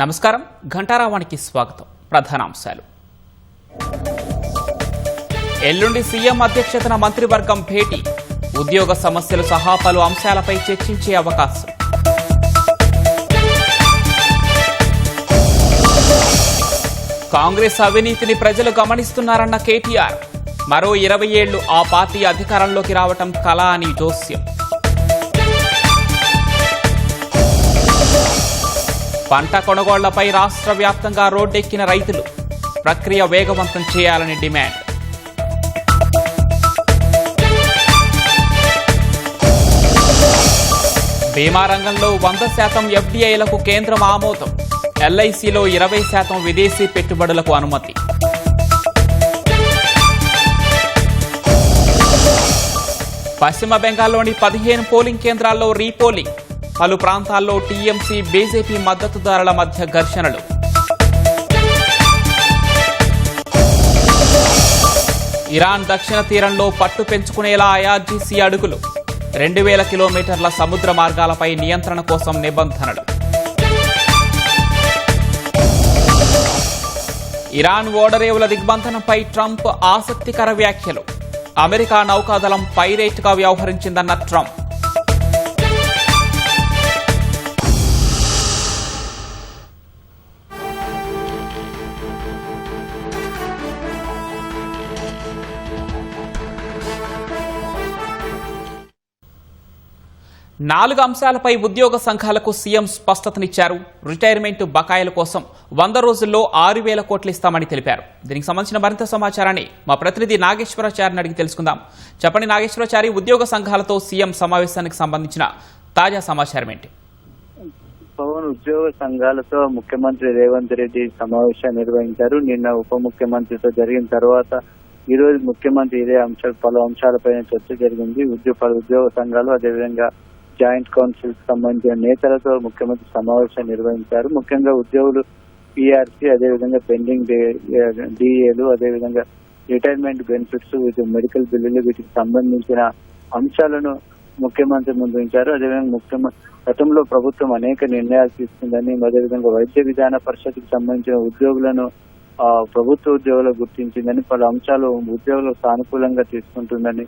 నమస్కారం. ఘంటారావానికి స్వాగతం. ప్రధానాంశాలు. ఎల్లుండి సీఎం అధ్యక్షతన మంత్రివర్గం భేటీ. ఉద్యోగ సమస్యలు సహా పలు అంశాలపై చర్చించే అవకాశం. కాంగ్రెస్ అవినీతిని ప్రజలు గమనిస్తున్నారన్న కేటీఆర్. మరో 20 ఏళ్లు ఆ పార్టీ అధికారంలోకి రావటం కల అని జోస్యం. పంట కొనుగోళ్లపై రాష్ట్ర వ్యాప్తంగా రోడ్డెక్కిన రైతులు. ప్రక్రియ వేగవంతం చేయాలని డిమాండ్. బీమా రంగంలో 100% ఎఫ్డీఐలకు కేంద్రం ఆమోదం. ఎల్ఐసిలో 20% విదేశీ పెట్టుబడులకు అనుమతి. పశ్చిమ బెంగాల్లోని 15 పోలింగ్ కేంద్రాల్లో రీపోలింగ్. పలు ప్రాంతాల్లో టీఎంసీ బీజేపీ మద్దతుదారుల మధ్య ఘర్షణలు. ఇరాన్ దక్షిణ తీరంలో పట్టు పెంచుకునేలా ఐఆర్జీసీ అడుగులు. 2000 కిలోమీటర్ల సముద్ర మార్గాలపై నియంత్రణ కోసం నిబంధనలు. ఇరాన్ ఓడరేవుల దిగ్బంధనంపై ట్రంప్ ఆసక్తికర వ్యాఖ్యలు. అమెరికా నౌకాదళం పైరేట్గా వ్యవహరించిందన్న ట్రంప్. నాలుగు అంశాలపై ఉద్యోగ సంఘాలకు సీఎం స్పష్టతనిచ్చారు. రిటైర్మెంట్ బకాయిల కోసం 100 రోజుల్లో 6,000 కోట్లు ఇస్తామని తెలిపారు. దీనికి సంబంధించిన మరింత సమాచారాన్ని మా ప్రతినిధి నాగేశ్వరాచారిని అడిగి తెలుసుకుందాం. చెప్పండి నాగేశ్వరాచారి, ఉద్యోగ సంఘాలతో సీఎం సమావేశానికి సంబంధించిన తాజా సమాచారం ఏంటి? పవన్, ఉద్యోగ సంఘాలతో ముఖ్యమంత్రి రేవంత్ రెడ్డి సమావేశం నిర్వహించారు. నిన్న ఉప ముఖ్యమంత్రితో జరిగిన తర్వాత ఈ రోజు ముఖ్యమంత్రి ఇదే పలు అంశాలపైన చర్చ జరిగింది. ఉద్యోగ సంఘాలు అదేవిధంగా జాయింట్ కౌన్సిల్ కి సంబంధించిన నేతలతో ముఖ్యమంత్రి సమావేశం నిర్వహించారు. ముఖ్యంగా ఉద్యోగులు పీఆర్సీ, అదేవిధంగా పెండింగ్ డిఏలు, అదేవిధంగా రిటైర్మెంట్ బెనిఫిట్స్, మెడికల్ బిల్లులు, వీటికి సంబంధించిన అంశాలను ముఖ్యమంత్రి ముందు ఉంచారు. అదేవిధంగా గతంలో ప్రభుత్వం అనేక నిర్ణయాలు తీసుకుందని, అదేవిధంగా వైద్య విధాన పరిషత్కి సంబంధించిన ఉద్యోగులను ప్రభుత్వ ఉద్యోగులు గుర్తించిందని, పలు అంశాలు ఉద్యోగులకు సానుకూలంగా తీసుకుంటుందని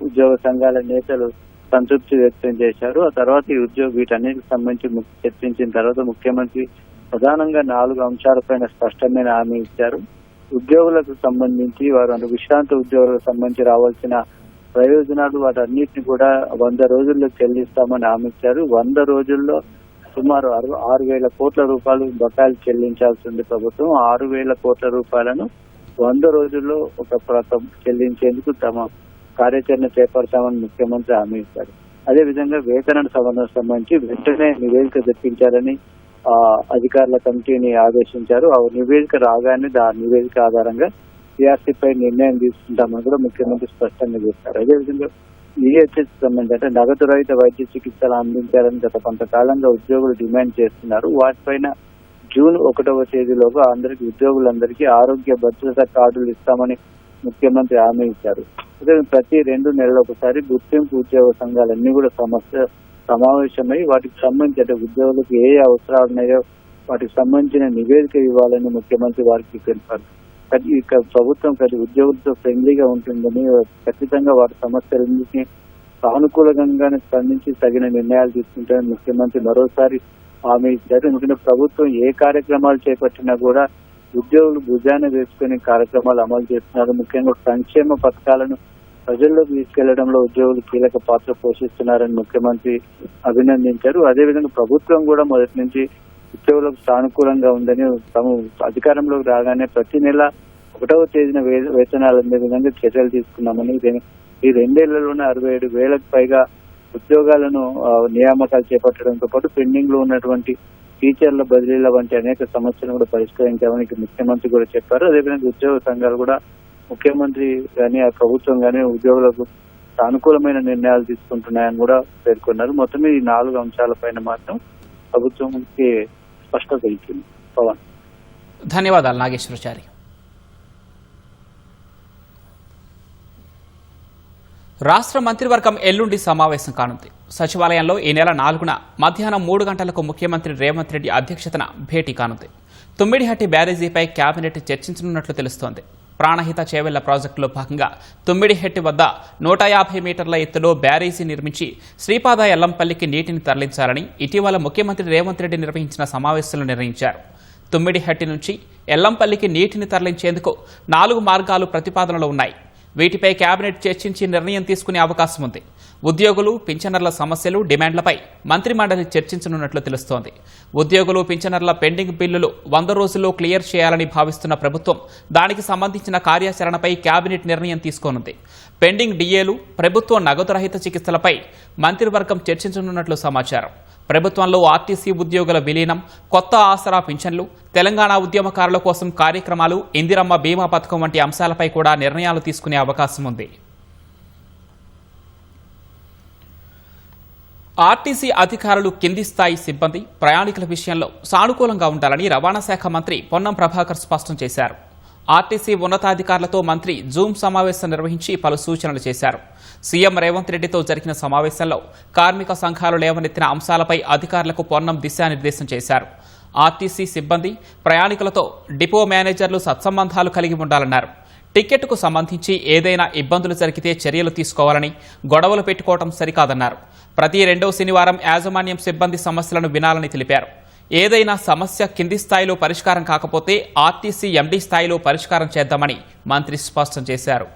ఉద్యోగ సంఘాల నేతలు సంతృప్తి వ్యక్తం చేశారు. ఆ తర్వాత వీటన్నిటికి సంబంధించి చర్చించిన తర్వాత ముఖ్యమంత్రి ప్రధానంగా 4 అంశాలపైన స్పష్టమైన హామీ ఇచ్చారు. ఉద్యోగులకు సంబంధించి వారు విశ్రాంత ఉద్యోగులకు సంబంధించి రావాల్సిన ప్రయోజనాలు వాటన్నిటిని కూడా 100 రోజుల్లో చెల్లిస్తామని హామీ ఇచ్చారు. 100 రోజుల్లో సుమారు 6,000 కోట్ల రూపాయలు బకాయిలు చెల్లించాల్సి ఉంది ప్రభుత్వం. 6,000 కోట్ల రూపాయలను 100 రోజుల్లో చెల్లించేందుకు తమ కార్యాచరణ చేపడతామని ముఖ్యమంత్రి హామీ ఇచ్చారు. అదేవిధంగా వేతన సవరణకు సంబంధించి వెంటనే నివేదిక తెప్పించాలని అధికారుల కమిటీని ఆదేశించారు. ఆ నివేదిక రాగానే ఆ నివేదిక ఆధారంగా పీఆర్సీపై నిర్ణయం తీసుకుంటామని కూడా ముఖ్యమంత్రి స్పష్టంగా చేశారు. అదేవిధంగా ఈహెచ్ఎస్ సంబంధించి అంటే నగదు రహిత వైద్య చికిత్సలు అందించాలని గత కొంతకాలంగా ఉద్యోగులు డిమాండ్ చేస్తున్నారు. వాటిపైన జూన్ 1వ తేదీలోగా ఉద్యోగులందరికీ ఆరోగ్య భద్రత కార్డులు ఇస్తామని ముఖ్యమంత్రి హామీ ఇచ్చారు. అదే ప్రతి 2 నెలల ఒకసారి గుర్తింపు ఉద్యోగ సంఘాలన్నీ కూడా సమావేశమై వాటికి సంబంధించి అంటే ఉద్యోగులకు ఏ అవసరాలు ఉన్నాయో వాటికి సంబంధించిన నివేదిక ఇవ్వాలని ముఖ్యమంత్రి వారికి తెలిపారు. ప్రభుత్వం ప్రతి ఉద్యోగులతో ఫ్రెండ్లీగా ఉంటుందని, ఖచ్చితంగా వారి సమస్యలన్నింటినీ సానుకూలంగానే స్పందించి తగిన నిర్ణయాలు తీసుకుంటారని ముఖ్యమంత్రి మరోసారి హామీ ఇచ్చారు. ఎందుకంటే ప్రభుత్వం ఏ కార్యక్రమాలు చేపట్టినా కూడా ఉద్యోగులు భుజాన వేసుకునే కార్యక్రమాలు అమలు చేస్తున్నారు. ముఖ్యంగా సంక్షేమ పథకాలను ప్రజల్లోకి తీసుకెళ్లడంలో ఉద్యోగులు కీలక పాత్ర పోషిస్తున్నారని ముఖ్యమంత్రి అభినందించారు. అదేవిధంగా ప్రభుత్వం కూడా మొదటి నుంచి ఉద్యోగులకు సానుకూలంగా ఉందని, తాము అధికారంలోకి రాగానే ప్రతి నెల 1వ తేదీన వేతనాలు అందే విధంగా చర్యలు తీసుకున్నామని, ఈ 2 ఏళ్లలోనే 67,000కు పైగా ఉద్యోగాలను నియామకాలు చేపట్టడంతో పాటు పెండింగ్ లో ఉన్నటువంటి టీచర్ల బదిలీల వంటి అనేక సమస్యలను కూడా పరిష్కరించామని ముఖ్యమంత్రి కూడా చెప్పారు. అదేవిధంగా ఉద్యోగ సంఘాలు కూడా ముఖ్యమంత్రి గానీ ఆ ప్రభుత్వం గానీ ఉద్యోగులకు సానుకూలమైన నిర్ణయాలు తీసుకుంటున్నాయని కూడా పేర్కొన్నారు. మొత్తం ఈ 4 అంశాలపైన మాత్రం ప్రభుత్వంకి స్పష్టత ఇచ్చింది. పవన్, ధన్యవాదాలు నాగేశ్వరాచారి. రాష్ట్ర మంత్రివర్గం ఎల్లుండి సమావేశం కానుంది. సచివాలయంలో ఈ నెల 4న మధ్యాహ్నం 3 గంటలకు ముఖ్యమంత్రి రేవంత్ రెడ్డి అధ్యక్షతన భేటీ కానుంది. తుమ్మిడిహట్టి బ్యారేజీపై కేబినెట్ చర్చించనున్నట్లు తెలుస్తోంది. ప్రాణహిత చేవెళ్ల ప్రాజెక్టులో భాగంగా తుమ్మిడిహట్టి వద్ద 150 మీటర్ల ఎత్తులో బ్యారేజీ నిర్మించి శ్రీపాద ఎల్లంపల్లికి నీటిని తరలించాలని ఇటీవల ముఖ్యమంత్రి రేవంత్ రెడ్డి నిర్వహించిన సమావేశంలో నిర్ణయించారు. తుమ్మిడిహట్టి నుంచి ఎల్లంపల్లికి నీటిని తరలించేందుకు 4 మార్గాలు ప్రతిపాదనలో ఉన్నాయి. వీటిపై కేబినెట్ చర్చించి నిర్ణయం తీసుకునే అవకాశం ఉంది. ఉద్యోగులు, పింఛనర్ల సమస్యలు, డిమాండ్లపై మంత్రిమండలి చర్చించనున్నట్లు తెలుస్తోంది. ఉద్యోగులు, పింఛనర్ల పెండింగ్ బిల్లులు 100 రోజుల్లో క్లియర్ చేయాలని భావిస్తున్న ప్రభుత్వం దానికి సంబంధించిన కార్యాచరణపై కేబినెట్ నిర్ణయం తీసుకోనుంది. పెండింగ్ డిఏలు, ప్రభుత్వ నగదు రహిత చికిత్సలపై మంత్రివర్గం చర్చించనున్నట్లు సమాచారం. ప్రభుత్వంలో ఆర్టీసీ ఉద్యోగుల విలీనం, కొత్త ఆసరా పింఛన్లు, తెలంగాణ ఉద్యమకారుల కోసం కార్యక్రమాలు, ఇందిరమ్మ బీమా పథకం వంటి అంశాలపై కూడా నిర్ణయాలు తీసుకునే అవకాశం ఉంది. ఆర్టీసీ అధికారులు, కింది స్థాయి సిబ్బంది, ప్రయాణికుల విషయంలో సానుకూలంగా ఉండాలని రవాణా శాఖ మంత్రి పొన్నం ప్రభాకర్ స్పష్టం చేశారు. ఆర్టీసీ ఉన్నతాధికారులతో మంత్రి జూమ్ సమావేశం నిర్వహించి పలు సూచనలు చేశారు. సీఎం రేవంత్ రెడ్డితో జరిగిన సమావేశంలో కార్మిక సంఘాలు లేవనెత్తిన అంశాలపై అధికారులకు పొన్నం దిశానిర్దేశం చేశారు. ఆర్టీసీ సిబ్బంది, ప్రయాణికులతో డిపో మేనేజర్లు సత్సంబంధాలు కలిగి ఉండాలన్నారు. టికెట్కు సంబంధించి ఏదైనా ఇబ్బందులు జరిగితే చర్యలు తీసుకోవాలని, గొడవలు పెట్టుకోవడం సరికాదన్నారు. ప్రతి 2వ శనివారం యాజమాన్యం సిబ్బంది సమస్యలను వినాలని తెలిపారు. ఏదైనా సమస్య కింది స్థాయిలో పరిష్కారం కాకపోతే ఆర్టీసీ ఎండీ స్థాయిలో పరిష్కారం చేద్దామని మంత్రి స్పష్టం చేశారు.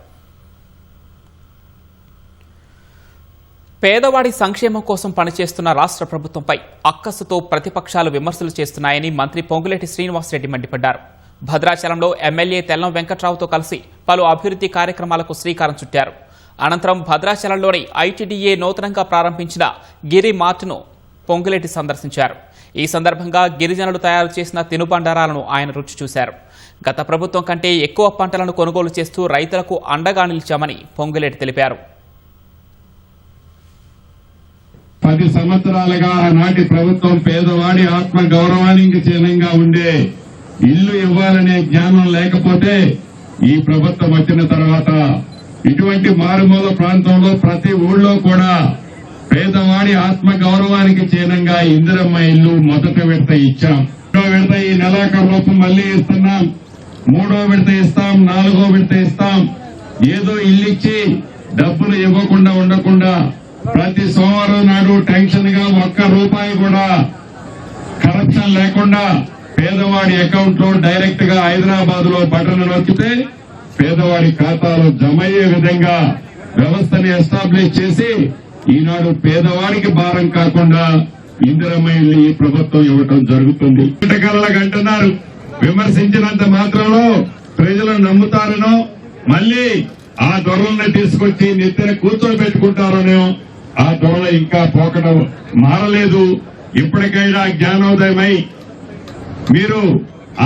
పేదవాడి సంక్షేమం కోసం పనిచేస్తున్న రాష్ట్ర ప్రభుత్వంపై అక్కసుతో ప్రతిపక్షాలు విమర్శలు చేస్తున్నాయని మంత్రి పొంగులేటి శ్రీనివాసరెడ్డి మండిపడ్డారు. భద్రాచలంలో ఎమ్మెల్యే తెల్లం వెంకట్రావుతో కలిసి పలు అభివృద్ధి కార్యక్రమాలకు శ్రీకారం చుట్టారు. అనంతరం భద్రాచలంలోని ఐటీడీఏ నూతనంగా ప్రారంభించిన గిరి మార్ట్ను పొంగులేటి సందర్శించారు. ఈ సందర్భంగా గిరిజనులు తయారు చేసిన తినుబండారాలను ఆయన రుచి చూశారు. గత ప్రభుత్వం కంటే ఎక్కువ పంటలను కొనుగోలు చేస్తూ రైతులకు అండగా నిలిచామని పొంగులేటి తెలిపారు. 10 సంవత్సరాలుగా ఆనాటి ప్రభుత్వం పేదవాడి ఆత్మ గౌరవానికి చిహ్నంగా ఉండే ఇల్లు ఇవ్వాలనే జ్ఞానం లేకపోతే ఈ ప్రభుత్వం వచ్చిన తర్వాత ఇటువంటి మారుమూల ప్రాంతంలో ప్రతి ఊళ్ళో కూడా పేదవాడి ఆత్మ గౌరవానికి చిహ్నంగా ఇందిరమ్మ ఇల్లు మొదటి విడత ఇచ్చాం. 2వ విడత ఈ నెలాఖరులోపు మళ్లీ ఇస్తున్నాం. 3వ విడత ఇస్తాం. 4వ విడత ఇస్తాం. ఏదో ఇల్లిచ్చి డబ్బులు ఇవ్వకుండా ఉండకుండా ప్రతి సోమవారం నాడు టెన్షన్ గా ₹1 కూడా కరప్షన్ లేకుండా పేదవాడి అకౌంట్ లో డైరెక్ట్ గా హైదరాబాద్ లో బటన్ నొక్కితే పేదవాడి ఖాతాలో జమ అయ్యే విధంగా వ్యవస్థని ఎస్టాబ్లిష్ చేసి ఈనాడు పేదవాడికి భారం కాకుండా ఇందిరమ్మ ఇల్లు ఈ ప్రభుత్వం ఇవ్వటం జరుగుతుంది. అంటున్నారు, విమర్శించినంత మాత్రంలో ప్రజలు నమ్ముతారనో మళ్లీ ఆ దొరలను తీసుకొచ్చి నెత్తిన కూర్చోబెట్టుకుంటారనో ఆ దొరలు ఇంకా పోకడం మారలేదు. ఇప్పటికైనా జ్ఞానోదయమై మీరు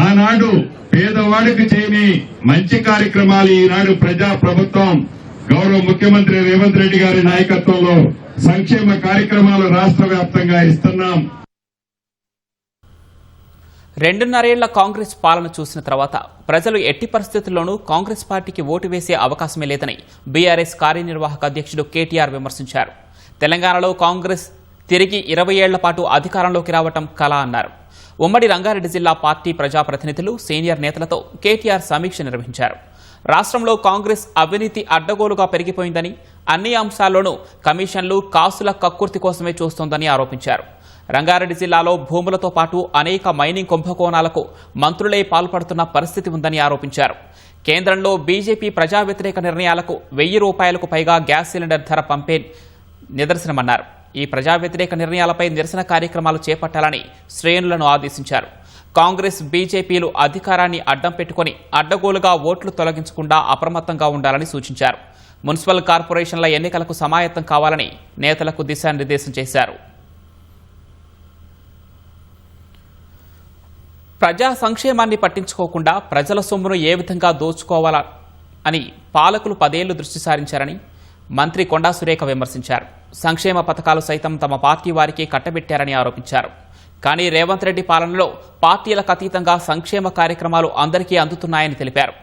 ఆనాడు పేదవాడికి చేయని మంచి కార్యక్రమాలు ఈనాడు ప్రజా ప్రభుత్వం గౌరవ ముఖ్యమంత్రి రేవంత్ రెడ్డి గారి నాయకత్వంలో సంక్షేమ కార్యక్రమాలు రాష్ట్ర వ్యాప్తంగా ఇస్తున్నాం. 2.5 ఏళ్ల కాంగ్రెస్ పాలన చూసిన తర్వాత ప్రజలు ఎట్టి పరిస్థితుల్లోనూ కాంగ్రెస్ పార్టీకి ఓటు వేసే అవకాశమే లేదని బీఆర్ఎస్ కార్యనిర్వాహక అధ్యక్షుడు కేటీఆర్ విమర్శించారు. తెలంగాణలో కాంగ్రెస్ తిరిగి 20 ఏళ్ల పాటు అధికారంలోకి రావటం కల అన్నారు. ఉమ్మడి రంగారెడ్డి జిల్లా పార్టీ ప్రజాప్రతినిధులు, సీనియర్ నేతలతో కేటీఆర్ సమీక్ష నిర్వహించారు. రాష్ట్రంలో కాంగ్రెస్ అవినీతి అడ్డగోలుగా పెరిగిపోయిందని, అన్ని అంశాల్లోనూ కమిషన్లు, కాసుల కక్కుర్తి కోసమే చూస్తోందని ఆరోపించారు. రంగారెడ్డి జిల్లాలో భూములతో పాటు అనేక మైనింగ్ కుంభకోణాలకు మంత్రులే పాల్పడుతున్న పరిస్థితి ఉందని ఆరోపించారు. కేంద్రంలో బీజేపీ ప్రజా వ్యతిరేక నిర్ణయాలకు ₹1000 పైగా గ్యాస్ సిలిండర్ ధర పంపే నిదర్శనమన్నారు. ఈ ప్రజా వ్యతిరేక నిర్ణయాలపై నిరసన కార్యక్రమాలు చేపట్టాలని శ్రేణులను ఆదేశించారు. కాంగ్రెస్, బీజేపీలు అధికారాన్ని అడ్డం పెట్టుకుని అడ్డగోలుగా ఓట్లు తొలగించకుండా అప్రమత్తంగా ఉండాలని సూచించారు. మున్సిపల్ కార్పొరేషన్ల ఎన్నికలకు సమాయత్తం కావాలని నేతలకు దిశానిర్దేశం చేశారు. ప్రజా సంక్షేమాన్ని పట్టించుకోకుండా ప్రజల సొమ్మును ఏ విధంగా దోచుకోవాలా అని పాలకులు 10 ఏళ్లు దృష్టి సారించారని మంత్రి కొండా సురేఖ విమర్శించారు. సంక్షేమ పథకాలు సైతం తమ పార్టీ వారికి కట్టబెట్టారని ఆరోపించారు. కానీ రేవంత్ రెడ్డి పాలనలో పార్టీలకు అతీతంగా సంక్షేమ కార్యక్రమాలు అందరికీ అందుతున్నాయని తెలిపారు.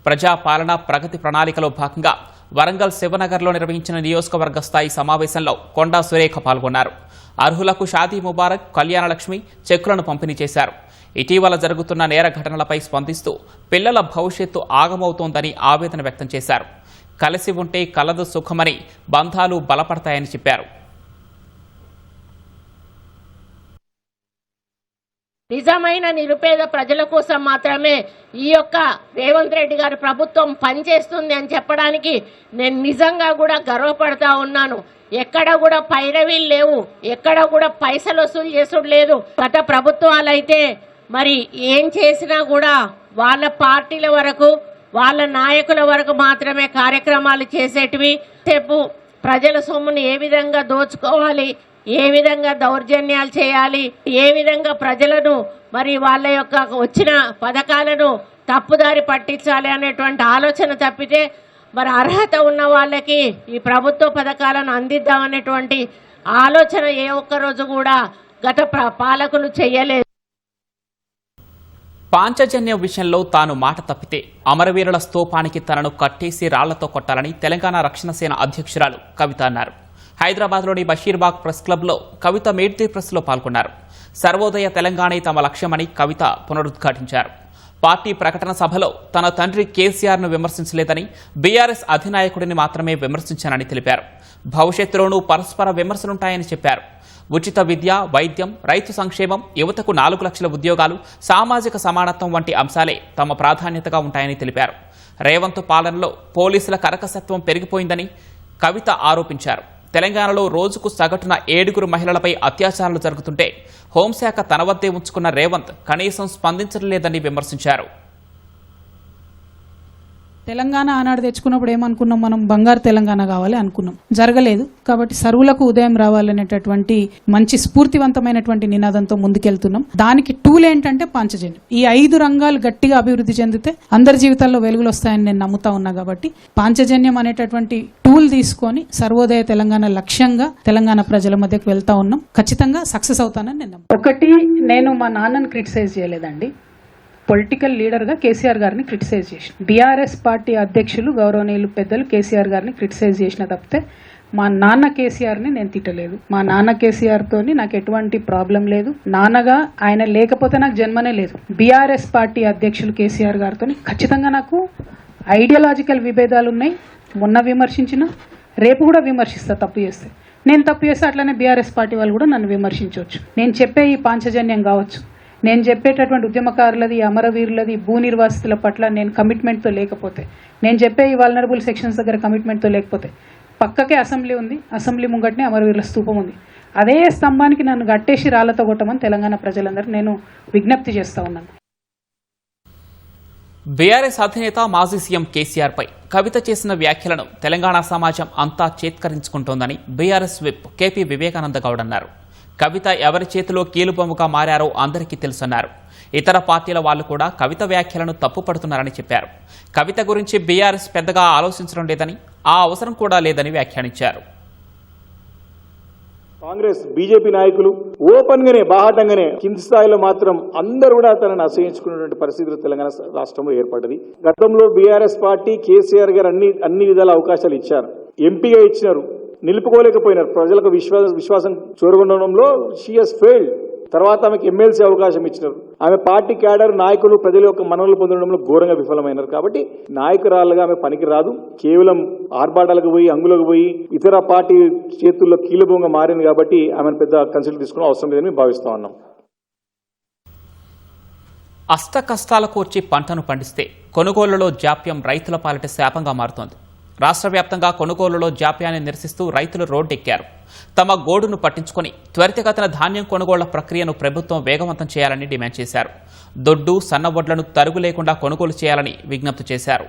ప్రజా పాలన ప్రగతి ప్రణాళికలో భాగంగా వరంగల్ శివనగర్లో నిర్వహించిన నియోజకవర్గ స్థాయి సమావేశంలో కొండా సురేఖ పాల్గొన్నారు. అర్హులకు షాదీ ముబారక్, కళ్యాణలక్ష్మి చెక్కులను పంపిణీ చేశారు. ఇటీవల జరుగుతున్న నేర ఘటనలపై స్పందిస్తూ పిల్లల భవిష్యత్తు ఆగమవుతోందని ఆవేదన వ్యక్తం చేశారు. కలిసి ఉంటే కలదు సుఖమని, బంధాలు బలపడతాయని చెప్పారు. నిజమైన నిరుపేద ప్రజల కోసం మాత్రమే ఈ యొక్క రేవంత్ రెడ్డి గారి ప్రభుత్వం పనిచేస్తుంది అని చెప్పడానికి నేను నిజంగా కూడా గర్వపడతా ఉన్నాను. ఎక్కడ కూడా పైరవీలు లేవు, ఎక్కడ కూడా పైసలు వసూలు చేసుడు లేదు. గత ప్రభుత్వాలైతే మరి ఏం చేసినా కూడా వాళ్ళ పార్టీల వరకు, వాళ్ళ నాయకుల వరకు మాత్రమే కార్యక్రమాలు చేసేటివి. సేపు ప్రజల సొమ్ముని ఏ విధంగా దోచుకోవాలి, ఏ విధంగా దౌర్జన్యాలు చేయాలి, ఏ విధంగా ప్రజలను మరి వాళ్ళ యొక్క వచ్చిన పథకాలను తప్పుదారి పట్టించాలి అనేటువంటి ఆలోచన తప్పితే మరి అర్హత ఉన్న వాళ్ళకి ఈ ప్రభుత్వ పథకాలను అందిద్దామనేటువంటి ఆలోచన ఏ ఒక్క రోజు కూడా గత పాలకులు చేయలేదు. పాంచజన్యం విషయంలో తాను మాట తప్పితే అమరవీరుల స్తూపానికి తనను కట్టేసి రాళ్లతో కొట్టాలని తెలంగాణ రక్షణ సేన అధ్యక్షురాలు కవిత అన్నారు. హైదరాబాద్లోని బషీర్బాగ్ ప్రెస్ క్లబ్లో కవిత మేడ్తి ప్రెస్లో పాల్గొన్నారు. సర్వోదయ తెలంగాణే తమ లక్ష్యమని కవిత పునరుద్ఘాటించారు. పార్టీ ప్రకటన సభలో తన తండ్రి కేసీఆర్ను విమర్శించలేదని, బీఆర్ఎస్ అధినాయకుడిని మాత్రమే విమర్శించానని తెలిపారు. భవిష్యత్తులోనూ పరస్పర విమర్శలుంటాయని చెప్పారు. ఉచిత విద్య, వైద్యం, రైతు సంక్షేమం, యువతకు 4 లక్షల ఉద్యోగాలు, సామాజిక సమానత్వం వంటి అంశాలే తమ ప్రాధాన్యతగా ఉంటాయని తెలిపారు. రేవంత్ పాలనలో పోలీసుల కరకసత్వం పెరిగిపోయిందని కవిత ఆరోపించారు. తెలంగాణలో రోజుకు సగటున 7 మహిళలపై అత్యాచారాలు జరుగుతుంటే హోంశాఖ తన వద్దే ఉంచుకున్న రేవంత్ కనీసం స్పందించడం లేదని విమర్శించారు. తెలంగాణ ఆనాడు తెచ్చుకున్నప్పుడు ఏమనుకున్నాం, మనం బంగారు తెలంగాణ కావాలి అనుకున్నాం, జరగలేదు. కాబట్టి సర్వులకు ఉదయం రావాలనేటటువంటి మంచి స్ఫూర్తివంతమైనటువంటి నినాదంతో ముందుకెళ్తున్నాం. దానికి టూల్ ఏంటంటే పాంచజన్యం. ఈ 5 రంగాలు గట్టిగా అభివృద్ధి చెందితే అందరి జీవితాల్లో వెలుగులు వస్తాయని నేను నమ్ముతా ఉన్నా. కాబట్టి పాంచజన్యం అనేటటువంటి టూల్ తీసుకొని సర్వోదయ తెలంగాణ లక్ష్యంగా తెలంగాణ ప్రజల మధ్యకు వెళ్తా ఉన్నాం. ఖచ్చితంగా సక్సెస్ అవుతానని నేను ఒకటి, నేను మా నాన్నను క్రిటిసైజ్ చేయలేదండి. పొలిటికల్ లీడర్గా కేసీఆర్ గారిని క్రిటిసైజ్ చేసిన, బీఆర్ఎస్ పార్టీ అధ్యక్షులు గౌరవనీయులు పెద్దలు కేసీఆర్ గారిని క్రిటిసైజ్ చేసిన తప్పితే మా నాన్న కేసీఆర్ని నేను తిట్టలేదు. మా నాన్న కేసీఆర్తోని నాకు ఎటువంటి ప్రాబ్లం లేదు. నాన్నగా ఆయన లేకపోతే నాకు జన్మనే లేదు. బీఆర్ఎస్ పార్టీ అధ్యక్షులు కేసీఆర్ గారితో ఖచ్చితంగా నాకు ఐడియాలజికల్ విభేదాలు ఉన్నాయి. మొన్న విమర్శించిన, రేపు కూడా విమర్శిస్తా. తప్పు చేస్తే నేను తప్పు చేస్తే అట్లనే బీఆర్ఎస్ పార్టీ వాళ్ళు కూడా నన్ను విమర్శించవచ్చు. నేను చెప్పే ఈ పాంచజన్యం కావచ్చు, నేను చెప్పేటటువంటి ఉద్యమకారులది, అమరవీరులది, భూ నిర్వాసితుల పట్ల నేను కమిట్మెంట్తో లేకపోతే, నేను చెప్పే ఈ వల్నరబుల్ సెక్షన్స్ దగ్గర కమిట్మెంట్తో లేకపోతే, పక్కకే అసెంబ్లీ ఉంది, అసెంబ్లీ ముంగటనే అమరవీరుల స్తూపం ఉంది, అదే స్తంభానికి నన్ను గట్టేసి రాళ్లతో కొట్టమని తెలంగాణ ప్రజలందరూ నేను విజ్ఞప్తి చేస్తా ఉన్నాను. బీఆర్ఎస్ అధినేత మాజీ సీఎం కేసీఆర్ పై కవిత చేసిన వ్యాఖ్యలను తెలంగాణ సమాజం అంతా చేత్కరించుకుంటోందని BRS whip KP Vivekananda Goud అన్నారు. కవిత ఎవరి చేతిలో కీలుబొమ్మగా మారారో అందరికీ తెలుసన్నారు. ఇతర పార్టీల వాళ్లు కూడా కవిత వ్యాఖ్యలను తప్పుపడుతున్నారని చెప్పారు. కవిత గురించి బీఆర్ఎస్ పెద్దగా ఆలోచించడం లేదని, ఆ అవసరం కూడా లేదని వ్యాఖ్యానించారు. కాంగ్రెస్, బీజేపీ నాయకులు ఓపెన్ గానే, బాహాటంగానే కింది స్థాయిలో మాత్రం అందరూ కూడా తనను అసహించుకున్నటువంటి పరిస్థితులు తెలంగాణ రాష్ట్రంలో ఏర్పడ్డది. గతంలో బీఆర్ఎస్ పార్టీ, కేసీఆర్ గారు అన్ని విధాల అవకాశాలు ఇచ్చారు, ఎంపీగా ఇచ్చినారు, నిలుపుకోలేకపోయినారు. ప్రజలకు విశ్వాసం చూరగొనడంలో షీ హస్ ఫెయిల్డ్. తర్వాత ఆమెకు ఎమ్మెల్సీ అవకాశం ఇచ్చినారు. ఆమె పార్టీ క్యాడర్, నాయకులు, ప్రజల యొక్క మనవులు పొందడంలో ఘోరంగా విఫలమైనారు. కాబట్టి నాయకురాలుగా ఆమె పనికి రాదు. కేవలం ఆర్భాటాలకు పోయి, అంగులకు పోయి ఇతర పార్టీ చేతుల్లో కీలభంగా మారింది. కాబట్టి ఆమెను పెద్ద కన్సల్ట్ తీసుకునే అవసరం లేదని మేము భావిస్తా ఉన్నాం. అష్ట కష్టాలకు వచ్చి పంటను పండిస్తే కొనుగోలులో జాప్యం రైతుల పాలిట శాపంగా మారుతోంది. రాష్ట్ర వ్యాప్తంగా కొనుగోలులో జాప్యాన్ని నిరసిస్తూ రైతులు రోడ్డెక్కారు. తమ గోడును పట్టించుకుని త్వరితగతిన ధాన్యం కొనుగోళ్ల ప్రక్రియను ప్రభుత్వం వేగవంతం చేయాలని డిమాండ్ చేశారు. దొడ్డు, సన్నవడ్లను తరుగు లేకుండా కొనుగోలు చేయాలని విజ్ఞప్తి చేశారు.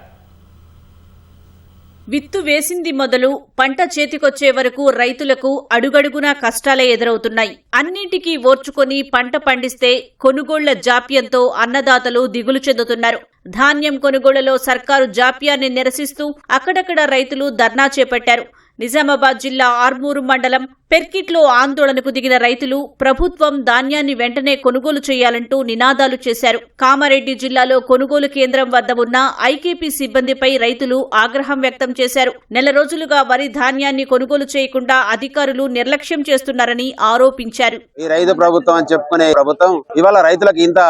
విత్తు వేసింది మొదలు పంట చేతికొచ్చే వరకు రైతులకు అడుగడుగునా కష్టాలే ఎదురవుతున్నాయి. అన్నింటికీ ఓర్చుకొని పంట పండిస్తే కొనుగోళ్ల జాప్యంతో అన్నదాతలు దిగులు చెందుతున్నారు. ధాన్యం కొనుగోళ్లలో సర్కారు జాప్యాన్ని నిరసిస్తూ అక్కడక్కడ రైతులు ధర్నా చేపట్టారు. నిజామాబాద్ జిల్లా ఆర్మూరు మండలం పెర్కిట్లో ఆందోళనకు దిగిన రైతులు ప్రభుత్వం ధాన్యాన్ని వెంటనే కొనుగోలు చేయాలంటూ నినాదాలు చేశారు. కామారెడ్డి జిల్లాలో కొనుగోలు కేంద్రం వద్ద ఉన్న ఐకేపీ సిబ్బందిపై రైతులు ఆగ్రహం వ్యక్తం చేశారు. నెల రోజులుగా వరి ధాన్యాన్ని కొనుగోలు చేయకుండా అధికారులు నిర్లక్ష్యం చేస్తున్నారని ఆరోపించారు. ఈ రైతు ప్రభుత్వం అని చెప్పుకునే ప్రభుత్వం ఇవాళ రైతులకు ఇంత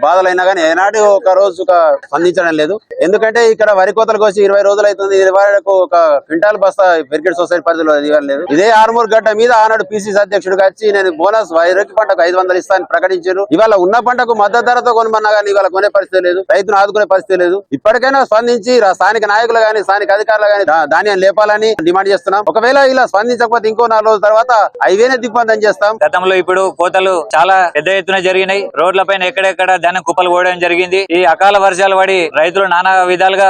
బాధలైనా కానీ ఏనాడు ఒక రోజు స్పందించడం లేదు. ఎందుకంటే ఇక్కడ వరి కోతలు కోసి 20 రోజులు అవుతుంది. ఇది వరకు ఒక క్వింటాల్ బస్తా పెర్కిట్ సొసైటీ పరిధిలో ఇవ్వలేదు. ఇదే ఆర్మూర్ గడ్డ మీద ఆనాడు పిసిసి అధ్యక్షుడిగా వచ్చి నేను బోనస్ వరికి పంటకు 500 ఇస్తానని ప్రకటించారు. ఇవాళ ఉన్న పంటకు మద్దతు ధరతో కొనమన్నా కానీ ఇవాళ కొనే పరిస్థితి లేదు. రైతును ఆదుకునే పరిస్థితి లేదు. ఇప్పటికైనా స్పందించి స్థానిక నాయకులు గాని స్థానిక అధికారులు గాని ధాన్యాన్ని లేపాలని డిమాండ్ చేస్తున్నాం. ఒకవేళ ఇలా స్పందించకపోతే ఇంకో 4 రోజుల తర్వాత హైవేనే దిగ్బంధం చేస్తాం. గతంలో ఇప్పుడు కోతలు చాలా పెద్ద ఎత్తున జరిగినాయి. రోడ్లపైన ఎక్కడెక్కడ ధాన్యం కుప్పలు పోవడం జరిగింది. ఈ అకాల వర్షాలు పడి రైతులు నానా విధాలుగా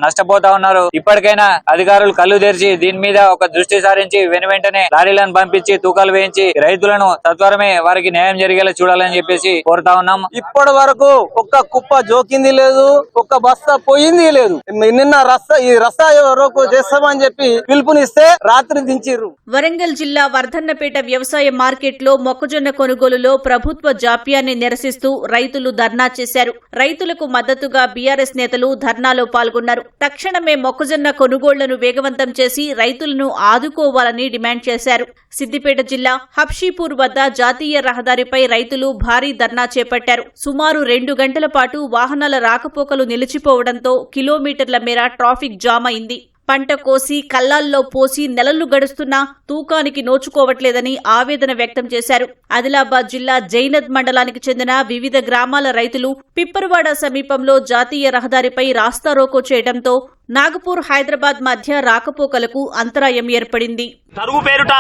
నష్టపోతా ఉన్నారు. ఇప్పటికైనా అధికారులు కళ్ళు తెరిచి దీని మీద ఒక దృష్టి సారించి వెంటనే లారీలను పంపించి తూకాలు వేయించి రైతులను తత్వరమే వారికి న్యాయం జరిగేలా చూడాలని చెప్పేసి కోరుతా ఉన్నాం. ఇప్పటి వరకు ఒక్క కుప్ప జోకింది లేదు, ఒక్క బస్తా పోయింది లేదు. నిన్న రస్తా రోకో చేస్తామని చెప్పి పిలుపునిస్తే రాత్రి దించిర్రు. వరంగల్ జిల్లా వర్ధన్నపేట వ్యవసాయ మార్కెట్ లో మొక్కజొన్న కొనుగోలులో ప్రభుత్వ జాప్యాన్ని నిరసిస్తూ రైతులు ధర్నా చేశారు. రైతులకు మద్దతుగా బీఆర్ఎస్ నేతలు ధర్నాలో పాల్గొన్నారు. తక్షణమే మొక్కజొన్న కొనుగోళ్లను వేగవంతం చేసి రైతులను ఆదుకోవాలని డిమాండ్ చేశారు. సిద్దిపేట జిల్లా హబ్షీపూర్ వద్ద జాతీయ రహదారిపై రైతులు భారీ ధర్నా చేపట్టారు. సుమారు 2 గంటల పాటు వాహనాల రాకపోకలు నిలిచిపోవడంతో కిలోమీటర్ల మేర ట్రాఫిక్ జామ్ అయింది. పంట కోసి కల్లాల్లో పోసి నెలలు గడుస్తున్నా తూకానికి నోచుకోవట్లేదని ఆవేదన వ్యక్తం చేశారు. ఆదిలాబాద్ జిల్లా జైనద్ మండలానికి చెందిన వివిధ గ్రామాల రైతులు పిప్పరవాడ సమీపంలో జాతీయ రహదారిపై రాస్తారోకో చేయడంతో నాగపూర్ హైదరాబాద్ మధ్య రాకపోకలకు అంతరాయం ఏర్పడింది. తరుగు పేరుట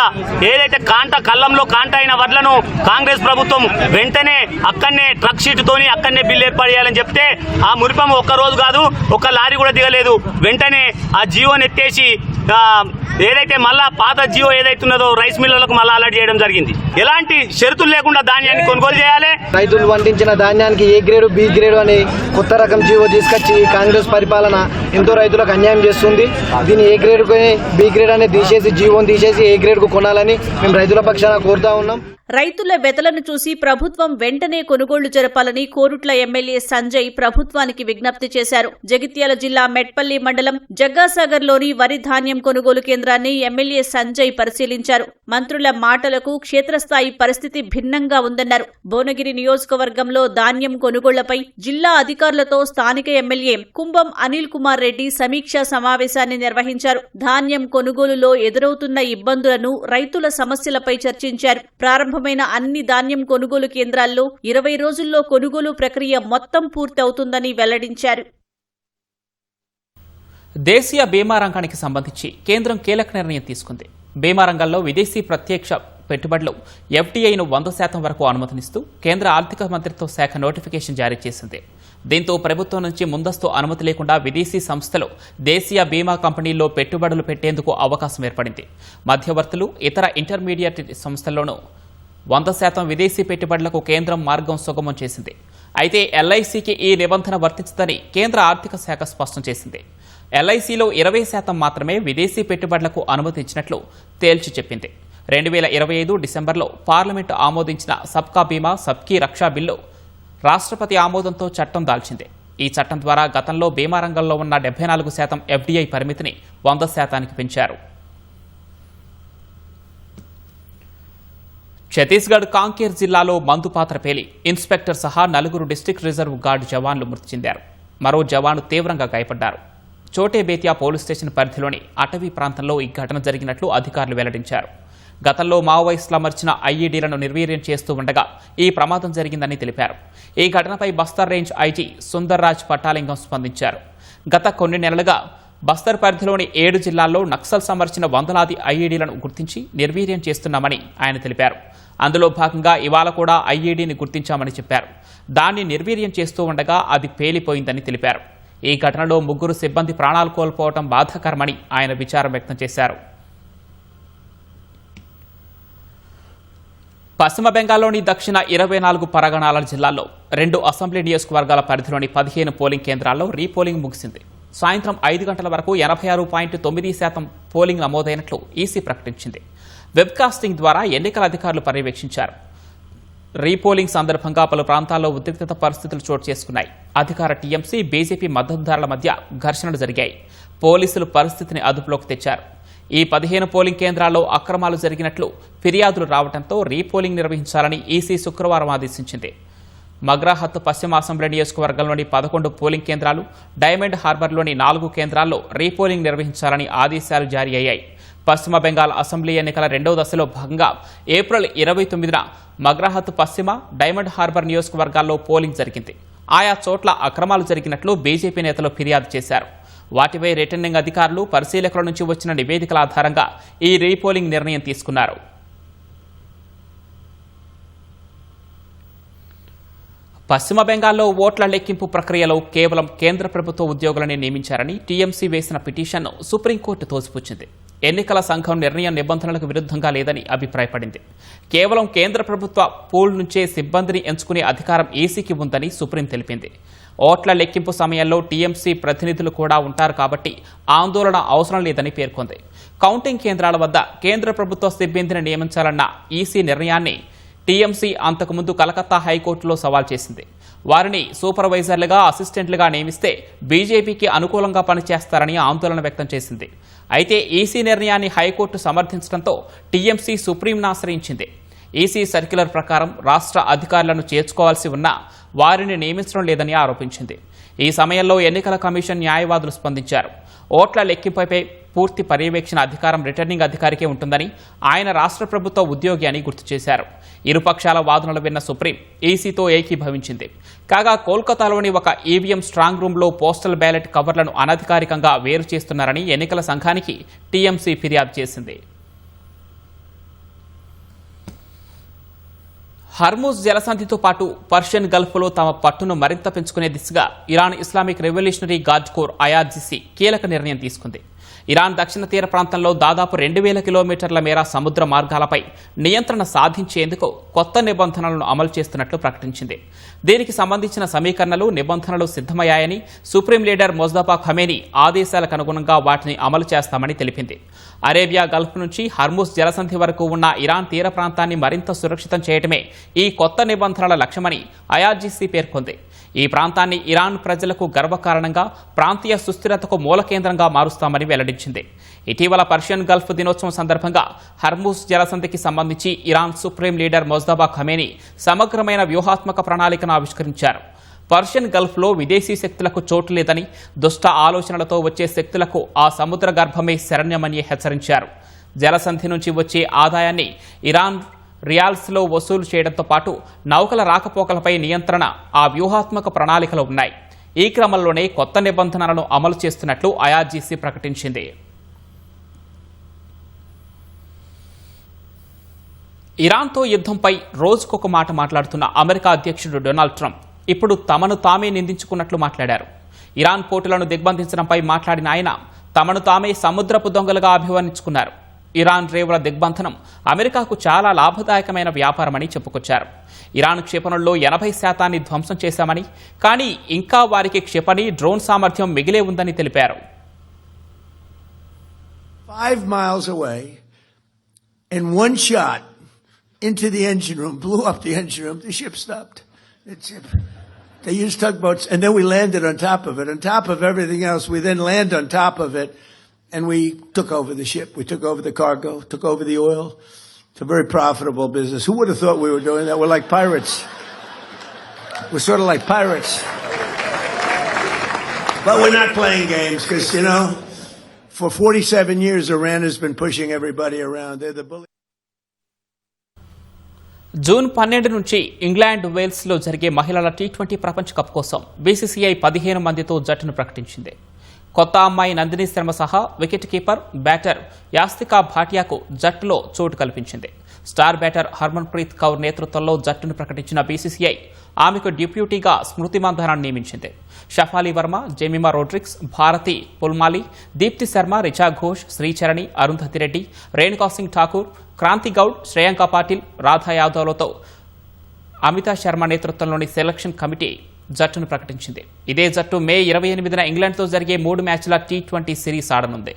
ఏదైతే కల్లంలో కాంట అయిన వడ్లను కాంగ్రెస్ ప్రభుత్వం వెంటనే అక్కడనే ట్రక్ షీట్ తోని అక్కడనే బిల్లు ఏర్పాటు చేయాలని చెప్తే ఆ మురిపం ఒక్క రోజు కాదు, ఒక్క లారీ కూడా దిగలేదు. వెంటనే ఆ జీవోని ఎత్తేసి ఏదైతే మళ్ళా పాత జియో ఏదైతే ఉన్నదో రైస్ మిల్లర్లకు మళ్ళీ అలర్ట్ చేయడం జరిగింది. ఎలాంటి షరతులు లేకుండా ధాన్యాన్ని కొనుగోలు చేయాలి. రైతులు పండించిన ధాన్యానికి ఏ గ్రేడు బి గ్రేడు అని కొత్త రకం జియో తీసుకొచ్చి కాంగ్రెస్ పరిపాలన ఎంతో రైతులకు అన్యాయం చేస్తుంది. దీన్ని ఏ గ్రేడ్ బి గ్రేడ్ అనేది తీసేసి జియోని తీసేసి ఏ గ్రేడ్ కు కొనాలని మేము రైతుల పక్షాన కోరుతా ఉన్నాం. రైతుల వెతలను చూసి ప్రభుత్వం వెంటనే కొనుగోళ్లు జరపాలని కోరుట్ల ఎమ్మెల్యే సంజయ్ ప్రభుత్వానికి విజ్ఞప్తి చేశారు. జగిత్యాల జిల్లా మెట్పల్లి మండలం జగ్గాసాగర్లోని వరి ధాన్యం కొనుగోలు కేంద్రాన్ని ఎమ్మెల్యే సంజయ్ పరిశీలించారు. మంత్రుల మాటలకు క్షేత్రస్థాయి పరిస్థితి భిన్నంగా ఉందన్నారు. భువనగిరి నియోజకవర్గంలో ధాన్యం కొనుగోళ్లపై జిల్లా అధికారులతో స్థానిక ఎమ్మెల్యే కుంభం అనిల్ కుమార్ రెడ్డి సమీక్షా సమావేశాన్ని నిర్వహించారు. ధాన్యం కొనుగోలులో ఎదురవుతున్న ఇబ్బందులను, రైతుల సమస్యలపై చర్చించారు. ప్రారంభమైన అన్ని ధాన్యం కొనుగోలు కేంద్రాల్లో 20 రోజుల్లో కొనుగోలు ప్రక్రియ మొత్తం పూర్తవుతుందని వెల్లడించారు. దేశీయ బీమా రంగానికి సంబంధించి కేంద్రం కీలక నిర్ణయం తీసుకుంది. బీమా రంగంలో విదేశీ ప్రత్యక్ష పెట్టుబడులు ఎఫ్డీఐను 100% వరకు అనుమతినిస్తూ కేంద్ర ఆర్థిక మంత్రిత్వ శాఖ నోటిఫికేషన్ జారీ చేసింది. దీంతో ప్రభుత్వం నుంచి ముందస్తు అనుమతి లేకుండా విదేశీ సంస్థలు దేశీయ బీమా కంపెనీల్లో పెట్టుబడులు పెట్టేందుకు అవకాశం ఏర్పడింది. మధ్యవర్తులు, ఇతర ఇంటర్మీడియట్ సంస్థల్లోనూ 100% విదేశీ పెట్టుబడులకు కేంద్రం మార్గం సుగమం చేసింది. అయితే ఎల్ఐసికి ఈ నిబంధన వర్తించదని కేంద్ర ఆర్థిక శాఖ స్పష్టం చేసింది. ఎల్ఐసిలో 20% మాత్రమే విదేశీ పెట్టుబడులకు అనుమతి ఇచ్చినట్లు తేల్చి చెప్పింది. 2025 డిసెంబర్లో పార్లమెంటు ఆమోదించిన సబ్కా బీమా సబ్కీ రక్షా బిల్లు రాష్ట్రపతి ఆమోదంతో చట్టం దాల్చింది. ఈ చట్టం ద్వారా గతంలో బీమా రంగంలో ఉన్న 74% ఎఫ్డీఐ పరిమితిని 100%కి పెంచారు. ఛత్తీస్గఢ్ కాంకేర్ జిల్లాలో మందు పాత్ర పేలి ఇన్స్పెక్టర్ సహా 4 డిస్టిక్ రిజర్వ్ గార్డు జవాన్లు మృతి చెందారు. మరో జవాను తీవ్రంగా గాయపడ్డారు. చోటే బేతియా పోలీస్ స్టేషన్ పరిధిలోని అటవీ ప్రాంతంలో ఈ ఘటన జరిగినట్లు అధికారులు వెల్లడించారు. గతంలో మావోయిస్టులు అమర్చిన ఐఈడీలను నిర్వీర్యం చేస్తూ ఉండగా ఈ ప్రమాదం జరిగిందని తెలిపారు. ఈ ఘటనపై బస్తర్ రేంజ్ ఐజీ సుందర్రాజ్ పట్టాలింగం స్పందించారు. గత కొన్ని నెలలుగా బస్తర్ పరిధిలోని 7 జిల్లాల్లో నక్సల్స్ అమర్చిన వందలాది ఐఈడీలను గుర్తించి నిర్వీర్యం చేస్తున్నామని ఆయన తెలిపారు. అందులో భాగంగా ఇవాళ కూడా ఐఈడీని గుర్తించామని చెప్పారు. దాన్ని నిర్వీర్యం చేస్తూ ఉండగా అది పేలిపోయిందని తెలిపారు. ఈ ఘటనలో 3 సిబ్బంది ప్రాణాలు కోల్పోవడం బాధాకరమని ఆయన విచారం వ్యక్తం చేశారు. పశ్చిమ బెంగాల్లోని దక్షిణ 24 పరగణాల జిల్లాల్లో 2 అసెంబ్లీ నియోజకవర్గాల పరిధిలోని 15 పోలింగ్ కేంద్రాల్లో రీపోలింగ్ ముగిసింది. సాయంత్రం 5 గంటల వరకు 86.9% పోలింగ్ నమోదైనట్లు ఈసీ ప్రకటించింది. వెబ్కాస్టింగ్ ద్వారా ఎన్నికల అధికారులు పర్యవేక్షించారు. రీపోలింగ్ సందర్భంగా పలు ప్రాంతాల్లో ఉద్రిక్తత పరిస్థితులు చోటు చేసుకున్నాయి. అధికార టీఎంసీ, బీజేపీ మద్దతుదారుల మధ్య ఘర్షణలు జరిగాయి. పోలీసులు పరిస్థితిని అదుపులోకి తెచ్చారు. ఈ 15 పోలింగ్ కేంద్రాల్లో అక్రమాలు జరిగినట్లు ఫిర్యాదులు రావడంతో రీపోలింగ్ నిర్వహించాలని ఈసీ శుక్రవారం ఆదేశించింది. మగ్రాహత్ పశ్చిమ అసెంబ్లీ నియోజకవర్గంలోని 11 పోలింగ్ కేంద్రాలు, డైమండ్ హార్బర్లోని 4 కేంద్రాల్లో రీపోలింగ్ నిర్వహించాలని ఆదేశాలు జారీ అయ్యాయి. పశ్చిమ బెంగాల్ అసెంబ్లీ ఎన్నికల 2వ దశలో భాగంగా ఏప్రిల్ 29న మగ్రాహత్ పశ్చిమ, డైమండ్ హార్బర్ నియోజకవర్గాల్లో పోలింగ్ జరిగింది. ఆయా చోట్ల అక్రమాలు జరిగినట్లు బీజేపీ నేతలు ఫిర్యాదు చేశారు. వాటిపై రిటర్నింగ్ అధికారులు, పరిశీలకుల నుంచి వచ్చిన నివేదికల ఆధారంగా ఈ రీపోలింగ్ నిర్ణయం తీసుకున్నారు. పశ్చిమ బెంగాల్లో ఓట్ల లెక్కింపు ప్రక్రియలో కేవలం కేంద్ర ప్రభుత్వ ఉద్యోగులని నియమించారని టీఎంసీ వేసిన పిటిషన్ను సుప్రీంకోర్టు తోసిపుచ్చింది. ఎన్నికల సంఘం నిర్ణయం నిబంధనలకు విరుద్ధంగా లేదని అభిప్రాయపడింది. కేవలం కేంద్ర ప్రభుత్వ పూల్ నుంచే సిబ్బందిని ఎంచుకునే అధికారం ఈసీకి ఉందని సుప్రీం తెలిపింది. ఓట్ల లెక్కింపు సమయంలో టీఎంసీ ప్రతినిధులు కూడా ఉంటారు కాబట్టి ఆందోళన అవసరం లేదని పేర్కొంది. కౌంటింగ్ కేంద్రాల వద్ద కేంద్ర ప్రభుత్వ సిబ్బందిని నియమించాలన్న ఈసీ నిర్ణయాన్ని టీఎంసీ అంతకుముందు కలకత్తా హైకోర్టులో సవాల్ చేసింది. వారిని సూపర్వైజర్లుగా, అసిస్టెంట్లుగా నియమిస్తే బీజేపీకి అనుకూలంగా పనిచేస్తారని ఆందోళన వ్యక్తం చేసింది. అయితే ఈసీ నిర్ణయాన్ని హైకోర్టు సమర్థించడంతో టీఎంసీ సుప్రీంను ఆశ్రయించింది. ఈసీ సర్క్యులర్ ప్రకారం రాష్ట్ర అధికారులను చేర్చుకోవాల్సి ఉన్నా వారిని నియమించడం లేదని ఆరోపించింది. ఈ సమయంలో ఎన్నికల కమిషన్ న్యాయవాదులు స్పందించారు. ఓట్ల లెక్కింపుపై పూర్తి పర్యవేక్షణ అధికారం రిటర్నింగ్ అధికారికే ఉంటుందని, ఆయన రాష్ట్ర ప్రభుత్వ ఉద్యోగి అని గుర్తు చేశారు. ఇరుపక్షాల వాదనలు విన్న సుప్రీం ఈసీతో ఏకీభవించింది. కాగా కోల్కతాలోని ఒక ఈవీఎం స్ట్రాంగ్ రూమ్లో పోస్టల్ బ్యాలెట్ కవర్లను అనధికారికంగా వేరు చేస్తున్నారని ఎన్నికల సంఘానికి టీఎంసీ ఫిర్యాదు చేసింది. హర్మూజ్ జలసంధితో పాటు పర్షియన్ గల్ఫ్లో తమ పట్టును మరింత పెంచుకునే దిశగా Iran Islamic revolutionary guard corps IRGC కీలక నిర్ణయం తీసుకుంది. ఇరాన్ దక్షిణ తీర ప్రాంతంలో దాదాపు 2000 కిలోమీటర్ల మేర సముద్ర మార్గాలపై నియంత్రణ సాధించేందుకు కొత్త నిబంధనలను అమలు చేస్తున్నట్లు ప్రకటించింది. దీనికి సంబంధించిన సమీకరణలు, నిబంధనలు సిద్ధమయ్యాయని, సుప్రీం లీడర్ మొజ్తఫా ఖమేనీ ఆదేశాలకు అనుగుణంగా వాటిని అమలు చేస్తామని తెలిపింది. అరేబియా గల్ఫ్ నుంచి హర్మూజ్ జలసంధి వరకు ఉన్న ఇరాన్ తీర ప్రాంతాన్ని మరింత సురక్షితం చేయడమే ఈ కొత్త నిబంధనల లక్ష్యమని ఐఆర్జీసీ పేర్కొంది. ఈ ప్రాంతాన్ని ఇరాన్ ప్రజలకు గర్వకారణంగా, ప్రాంతీయ సుస్థిరతకు మూల కేంద్రంగా మారుస్తామని వెల్లడించింది. ఇటీవల పర్షియన్ గల్ఫ్ దినోత్సవం సందర్భంగా హర్మూజ్ జలసంధికి సంబంధించి ఇరాన్ సుప్రీం లీడర్ మొజ్తఫా ఖమేనీ సమగ్రమైన వ్యూహాత్మక ప్రణాళికను ఆవిష్కరించారు. పర్షియన్ గల్ఫ్లో విదేశీ శక్తులకు చోటు లేదని, దుష్ట ఆలోచనలతో వచ్చే శక్తులకు ఆ సముద్ర గర్భమే శరణ్యమని హెచ్చరించారు. జలసంధి నుంచి వచ్చే ఆదాయాన్ని ఇరాన్ రియాల్స్లో వసూలు చేయడంతో పాటు నౌకల రాకపోకలపై నియంత్రణ ఆ వ్యూహాత్మక ప్రణాళికలో ఉన్నాయి. ఈ క్రమంలోనే కొత్త నిబంధనలను అమలు చేస్తున్నట్లు ఐఆర్జీసీ ప్రకటించింది. ఇరాన్తో యుద్ధంపై రోజుకొక మాట మాట్లాడుతున్న అమెరికా అధ్యక్షుడు డొనాల్డ్ ట్రంప్ ఇప్పుడు తమను తామే నిందించుకున్నట్లు మాట్లాడారు. ఇరాన్ పోర్టులను దిగ్బంధించడంపై మాట్లాడిన ఆయన తమను తామే సముద్రపు దొంగలుగా అభివర్ణించుకున్నారు. ఇరాన్ రేవుల దిగ్బంధనం అమెరికాకు చాలా లాభదాయకమైన వ్యాపారమని చెప్పుకొచ్చారు. ఇరాన్ క్షిపణుల్లో 80% ధ్వంసం చేశామని, కానీ ఇంకా వారికి క్షిపణి, డ్రోన్ సామర్థ్యం మిగిలే ఉందని తెలిపారు. 5 miles away, in one shot into the engine room, blew up the engine room, the ship stopped. They used tugboats, and then we landed on top of it. On top of everything else, we then land on top of it, and we took over the ship. We took over the cargo, took over the oil. It's a very profitable business. Who would have thought we were doing that? We're like pirates. We're sort of like pirates. But we're not playing games because, you know, for 47 years, Iran has been pushing everybody around. They're the bully. June 12 నుంచి England, వేల్స్లో జరిగే మహిళల T20 ప్రపంచ cup కోసం BCCI 15 మందితో జట్టును ప్రకటించింది. కొత్త అమ్మాయి నందిని శర్మ సహా వికెట్ కీపర్, బ్యాటర్ యాస్తికా భాటియాకు జట్టులో చోటు కల్పించింది. స్టార్ బ్యాటర్ హర్మన్ ప్రీత్ కౌర్ నేతృత్వంలో జట్టును ప్రకటించిన బీసీసీఐ ఆమెకు డిప్యూటీగా స్మృతి మంధానాన్ని నియమించింది. షఫాలి వర్మ, జెమిమా రోడ్రిక్స్, భారతి పుల్మాలి, దీప్తి శర్మ, రిచా ఘోష్, శ్రీచరణి, అరుంధతి రెడ్డి, రేణుకా సింగ్ ఠాకూర్, క్రాంతి గౌడ్, శ్రేయాంక పాటిల్, రాధా యాదవ్లతో అమితా శర్మ నేతృత్వంలోని సెలక్షన్ కమిటీ జట్టును ప్రకటించింది. ఇదే జట్టు మే 28న ఇంగ్లాండ్తో జరిగే 3 మ్యాచ్ల T20 సిరీస్ ఆడనుంది.